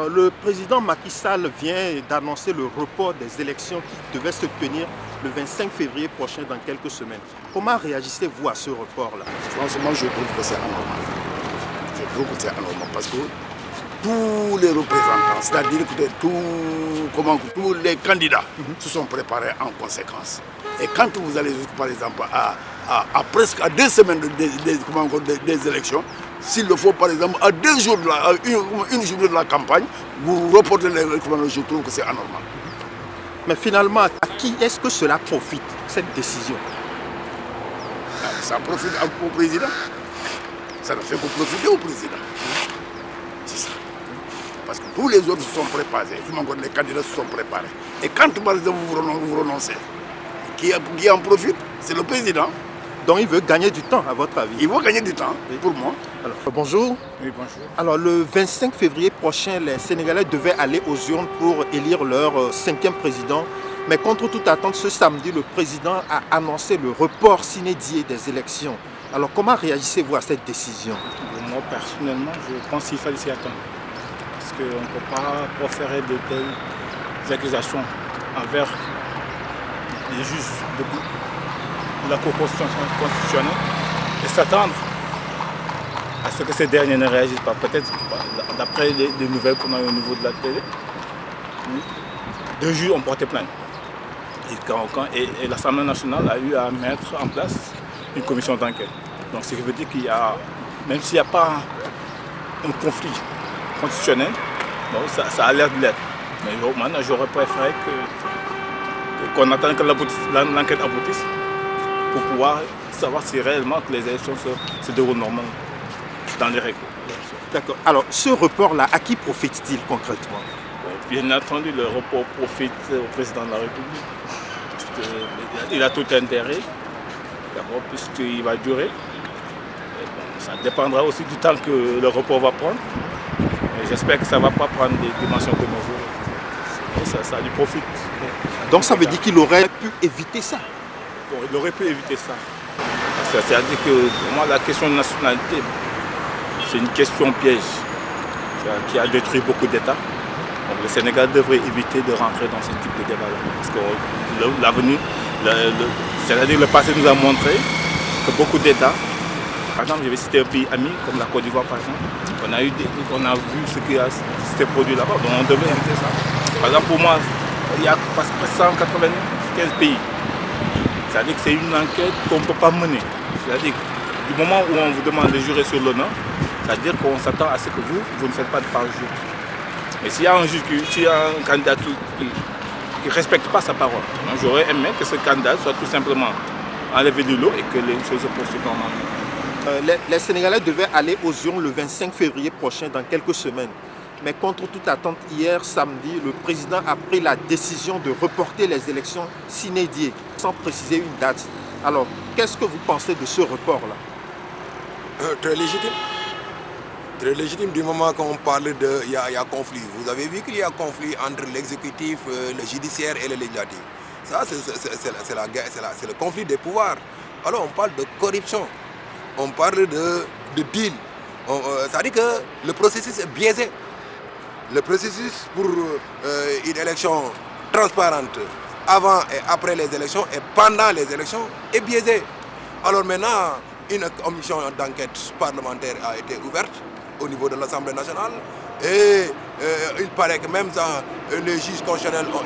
Le président Macky Sall vient d'annoncer le report des élections qui devaient se tenir le 25 février prochain dans quelques semaines. Comment réagissez-vous à ce report-là? Franchement, je trouve que c'est anormal. Je trouve que c'est anormal parce que tous les représentants, c'est-à-dire que tous les candidats se sont préparés en conséquence. Et quand vous allez, par exemple, à presque 2 semaines des élections, s'il le faut, par exemple, à 2 jours, une journée de la campagne, vous reportez les élections, je trouve que c'est anormal. Mais finalement, à qui est-ce que cela profite, cette décision? Ça profite au président. Ça ne fait que profiter au président. C'est ça. Parce que tous les autres se sont préparés, les candidats se sont préparés. Et quand par exemple vous renoncez, qui en profite, c'est le président. Donc il veut gagner du temps, à votre avis? Il veut gagner du temps, pour moi. Alors, bonjour. Oui, bonjour. Alors le 25 février prochain, les Sénégalais devaient aller aux urnes pour élire leur 5e président. Mais contre toute attente, ce samedi, le président a annoncé le report sine die des élections. Alors comment réagissez-vous à cette décision? Moi personnellement, je pense qu'il fallait s'y attendre. Parce qu'on ne peut pas proférer de telles accusations envers les juges de la Cour constitutionnelle et s'attendre à ce que ces derniers ne réagissent pas. Peut-être d'après les nouvelles qu'on a au niveau de la télé, 2 juges ont porté plainte. Et l'Assemblée nationale a eu à mettre en place une commission d'enquête. Donc ce qui veut dire qu'il y a, même s'il n'y a pas un conflit constitutionnel, bon, ça a l'air de l'être. Mais maintenant j'aurais préféré qu'on attende que l'enquête aboutisse pour pouvoir savoir si réellement que les élections se déroulent normalement dans les règles. D'accord. Alors ce report-là, à qui profite-t-il concrètement? Bien entendu, le report profite au président de la République. Il a tout intérêt, d'abord puisqu'il va durer. Ça dépendra aussi du temps que le report va prendre. J'espère que ça ne va pas prendre des dimensions de mesure. Ça lui profite. Donc ça veut dire qu'il aurait pu éviter ça? Bon, il aurait pu éviter ça. C'est-à-dire que pour moi, la question de nationalité, c'est une question piège qui a détruit beaucoup d'États. Donc le Sénégal devrait éviter de rentrer dans ce type de débat-là. Parce que l'avenir, c'est-à-dire le passé nous a montré que beaucoup d'États, par exemple, je vais citer un pays ami comme la Côte d'Ivoire par exemple, on a vu ce qui s'est produit là-bas, donc on devrait éviter ça. Par exemple, pour moi, il y a presque 195 pays. C'est-à-dire que c'est une enquête qu'on ne peut pas mener. C'est-à-dire du moment où on vous demande de jurer sur l'honneur, c'est-à-dire qu'on s'attend à ce que vous ne faites pas de parjure. Mais s'il y a un juge, s'il y a un candidat qui ne respecte pas sa parole, j'aurais aimé que ce candidat soit tout simplement enlevé du lot et que les choses se poursuivent normalement. Les Sénégalais devaient aller aux urnes le 25 février prochain, dans quelques semaines. Mais contre toute attente, hier samedi, le président a pris la décision de reporter les élections sine die, sans préciser une date. Alors, qu'est-ce que vous pensez de ce report-là? Très légitime. Très légitime du moment qu'on parle de... Il y a conflit. Vous avez vu qu'il y a conflit entre l'exécutif, le judiciaire et le législatif. Ça, c'est le conflit des pouvoirs. Alors, on parle de corruption. On parle de deal. C'est-à-dire que le processus est biaisé. Le processus pour une élection transparente avant et après les élections et pendant les élections est biaisé. Alors maintenant, une commission d'enquête parlementaire a été ouverte au niveau de l'Assemblée nationale et il paraît que même ça, les juges constitutionnels ont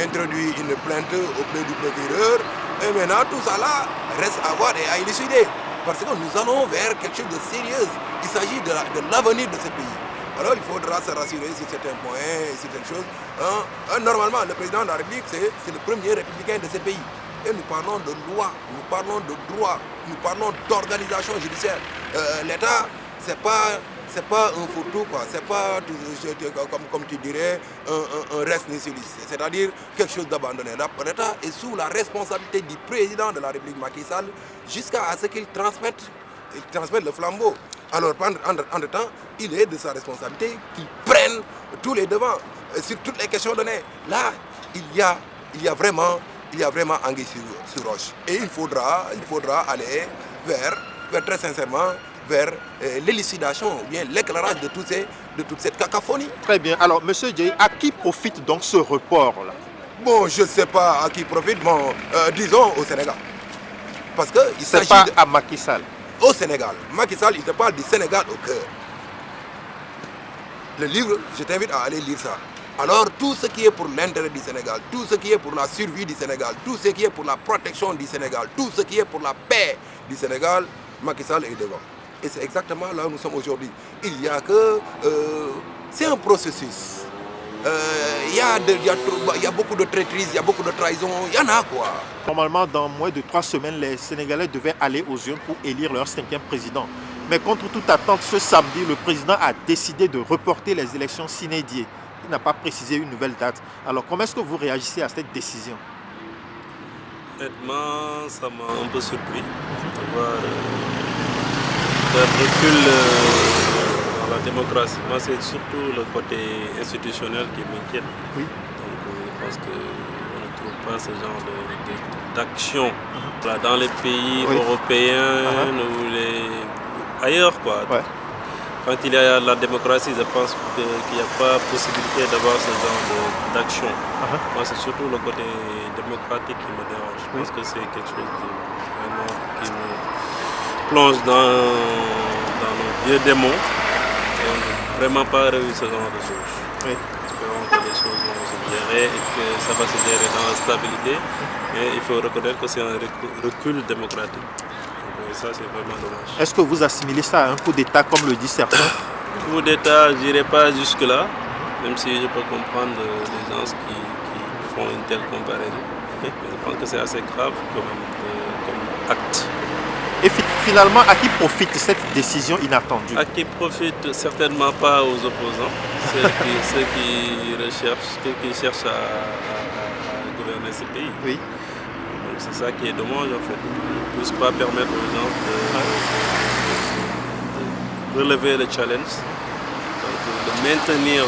introduit une plainte auprès du procureur et maintenant tout ça là reste à voir et à élucider parce que nous allons vers quelque chose de sérieux. Il s'agit de l'avenir de ce pays. Alors il faudra se rassurer sur certains points, certaines choses. Normalement, le président de la République, c'est le premier républicain de ce pays. Et nous parlons de loi, nous parlons de droit, nous parlons d'organisation judiciaire. L'État, c'est pas un fourre-tout, quoi. C'est pas, comme tu dirais, un reste nihiliste. C'est-à-dire quelque chose d'abandonné. L'État est sous la responsabilité du président de la République Macky Sall jusqu'à ce qu'il transmette le flambeau. Alors, entre-temps, il est de sa responsabilité qu'il prenne tous les devants sur toutes les questions données. Là, il y a vraiment anguille sur roche. Et il faudra aller vers très sincèrement, vers l'élucidation ou bien l'éclairage de toute cette cacophonie. Très bien. Alors, M. Dieye, à qui profite donc ce report-là? Bon, je ne sais pas à qui profite, bon, disons au Sénégal. Parce qu'il s'agit pas à Macky Sall. Au Sénégal. Macky Sall, il te parle du Sénégal au cœur. Le livre, je t'invite à aller lire ça. Alors, tout ce qui est pour l'intérêt du Sénégal, tout ce qui est pour la survie du Sénégal, tout ce qui est pour la protection du Sénégal, tout ce qui est pour la paix du Sénégal, Macky Sall est devant. Et c'est exactement là où nous sommes aujourd'hui. Il n'y a que... c'est un processus. Il y a beaucoup de traîtrise, il y a beaucoup de trahison, il y en a quoi. Normalement, dans moins de 3 semaines, les Sénégalais devaient aller aux urnes pour élire leur 5e président. Mais contre toute attente, ce samedi, le président a décidé de reporter les élections sine die. Il n'a pas précisé une nouvelle date. Alors, comment est-ce que vous réagissez à cette décision? Honnêtement, ça m'a un peu surpris de voir un recul dans la démocratie. Moi, c'est surtout le côté institutionnel qui m'inquiète. Oui. Donc, je pense qu'on ne trouve pas ce genre d'action dans les pays européens ou ailleurs, quoi. Ouais. Quand il y a la démocratie, je pense qu'il n'y a pas possibilité d'avoir ce genre d'action. Moi, c'est surtout le côté démocratique qui me dérange. Je pense que c'est quelque chose de vraiment qui me plonge dans nos vieux démons. Et on n'a vraiment pas réussi ce genre de choses. Oui. Espérons que les choses vont se gérer et que ça va se gérer dans la stabilité. Mais il faut reconnaître que c'est un recul démocratique. Et ça, c'est vraiment dommage. Est-ce que vous assimilez ça à un coup d'État, comme le disent certains? Coup d'État, je n'irai pas jusque-là, même si je peux comprendre les gens qui font une telle comparaison. Mais je pense que c'est assez grave comme acte. Et finalement, à qui profite cette décision inattendue? À qui profite certainement pas aux opposants, ceux qui cherchent à gouverner ce pays. Oui. C'est ça qui est dommage en fait. On ne puisse pas permettre aux gens de relever le challenge, donc de maintenir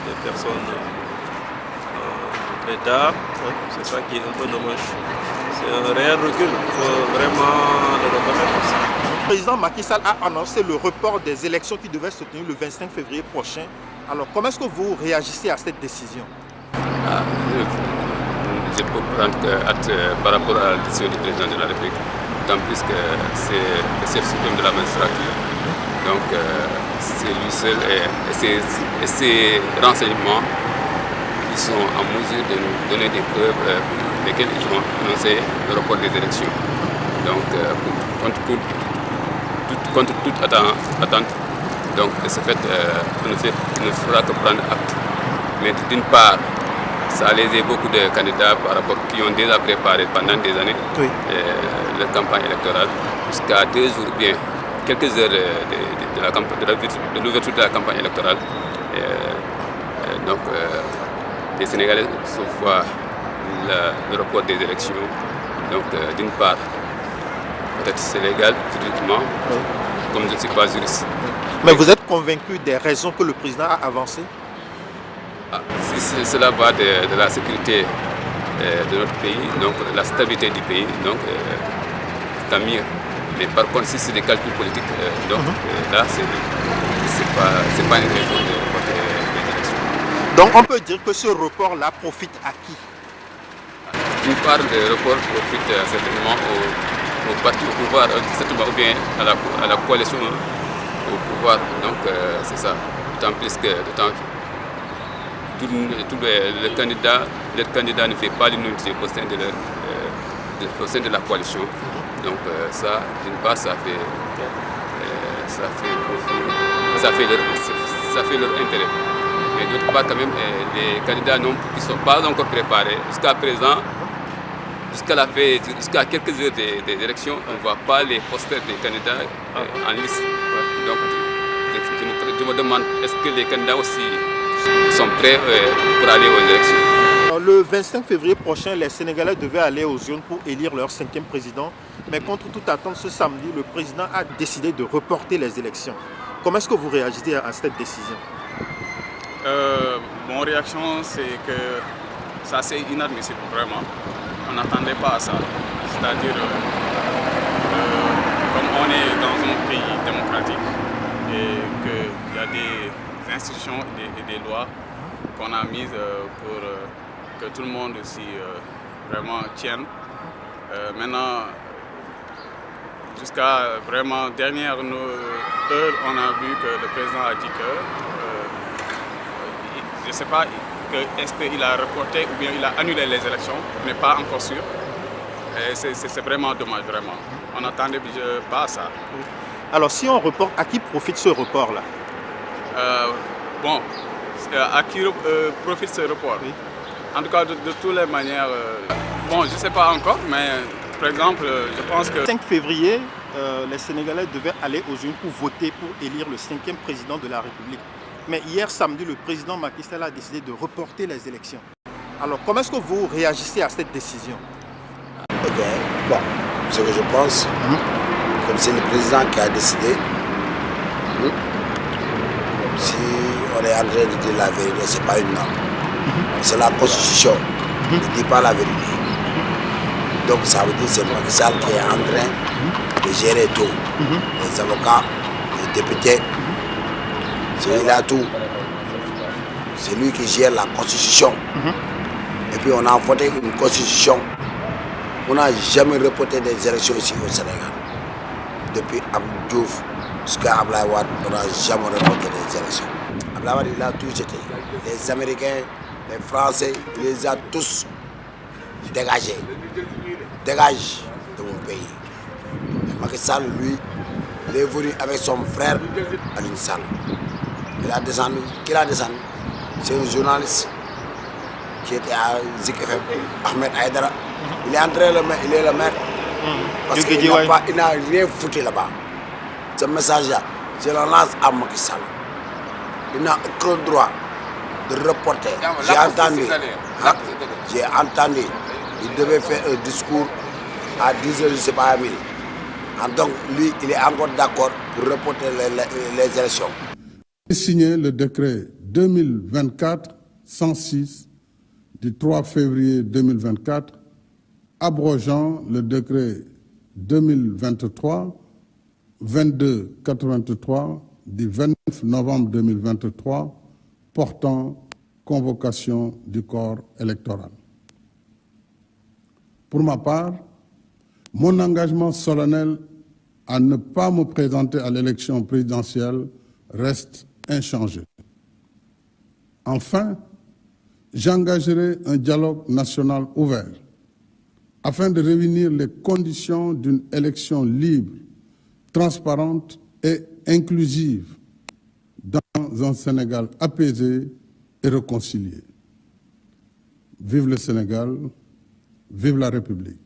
les personnes dans l'État. C'est ça qui est un peu dommage. C'est un réel recul, il faut vraiment le reconnaître. Le président Macky Sall a annoncé le report des élections qui devaient se tenir le 25 février prochain. Alors comment est-ce que vous réagissez à cette décision? Je peux prendre acte par rapport à la décision du président de la République, d'autant plus que c'est le chef suprême de la magistrature. Donc c'est lui seul et ses renseignements qui sont en mesure de nous donner des preuves pour lesquelles ils ont annoncé le report des élections. Donc contre toute attente, donc de ce fait, on ne fera que prendre acte. Mais d'une part, ça a lésé beaucoup de candidats par rapport qui ont déjà préparé pendant des années leur campagne électorale jusqu'à 2 jours bien quelques heures de l'ouverture de la campagne électorale. Donc les Sénégalais se voient le report des élections. Donc d'une part, peut-être c'est légal juridiquement, comme je ne suis pas juriste. Mais vous êtes convaincu des raisons que le président a avancées? Si cela va de la sécurité de notre pays, donc de la stabilité du pays, donc tant mieux. Mais par contre, si c'est des calculs politiques, là, c'est pas une raison de reporter les élections. Donc on peut dire que ce report-là profite à qui? D'une part, le report profite certainement au parti au pouvoir, certainement, ou bien à la coalition au pouvoir. Donc c'est ça. D'autant plus que le candidat ne fait pas l'unanimité au sein de la coalition. Donc ça, d'une part, ça fait leur intérêt. Mais d'autre part, quand même, les candidats qui ne sont pas encore préparés, jusqu'à présent, jusqu'à quelques heures des élections, on ne voit pas les posters des candidats en liste. Donc je me demande, est-ce que les candidats aussi sont prêts pour aller aux élections? Alors, le 25 février prochain, les Sénégalais devaient aller aux urnes pour élire leur 5e président. Mais contre toute attente, ce samedi, le président a décidé de reporter les élections. Comment est-ce que vous réagissez à cette décision? Mon réaction, c'est que ça c'est inadmissible, vraiment. On n'attendait pas à ça. C'est-à-dire, comme on est dans un pays démocratique et qu'il y a des institutions et des lois qu'on a mises pour que tout le monde s'y vraiment tienne. Maintenant, jusqu'à vraiment dernière heure, on a vu que le président a dit que, je ne sais pas, est-ce qu'il a reporté ou bien il a annulé les élections, mais pas encore sûr. C'est vraiment dommage, vraiment. On n'attendait pas à ça. Alors si on reporte, à qui profite ce report-là? Bon, à qui profite ce report? Oui. En tout cas, de toutes les manières, bon, je ne sais pas encore, mais par exemple, je pense que... Le 5 février, les Sénégalais devaient aller aux urnes pour voter pour élire le 5e président de la République. Mais hier samedi, le président Macky Sall a décidé de reporter les élections. Alors, comment est-ce que vous réagissez à cette décision? Ok, bon, ce que je pense, comme c'est le président qui a décidé, si on est en train de dire la vérité, ce n'est pas une norme. C'est la Constitution qui ne dit pas la vérité. Donc ça veut dire que c'est Macky Sall qui est en train de gérer tout. Les avocats, les députés, il a tout. C'est lui qui gère la Constitution. Et puis on a voté une Constitution. On n'a jamais reporté des élections ici au Sénégal. Depuis Abdou Diouf jusqu'à Abdoulaye Wade, on n'a jamais reporté des élections. Abdoulaye Wade, il a tout jeté. Les Américains, les Français, il les a tous dégagés. Dégage de mon pays. Et Macky Sall, lui, il est venu avec son frère Aliou Sall. Il a descendu. Qui l'a descendu? C'est un journaliste qui était à Zik FM, Ahmed Aïdara. Il est entré, il est le maire. Parce qu'il n'a rien foutu là-bas. Ce message-là, je le lance à Macky Sall. Il n'a aucun droit de reporter. J'ai entendu. Il devait faire un discours à 10h, je ne sais pas, à midi. Donc, lui, il est encore d'accord pour reporter les élections. J'ai signé le décret 2024-106 du 3 février 2024, abrogeant le décret 2023-2283 du 29 novembre 2023 portant convocation du corps électoral. Pour ma part, mon engagement solennel à ne pas me présenter à l'élection présidentielle reste inchangé. Enfin, j'engagerai un dialogue national ouvert afin de réunir les conditions d'une élection libre, transparente et inclusive dans un Sénégal apaisé et réconcilié. Vive le Sénégal, vive la République.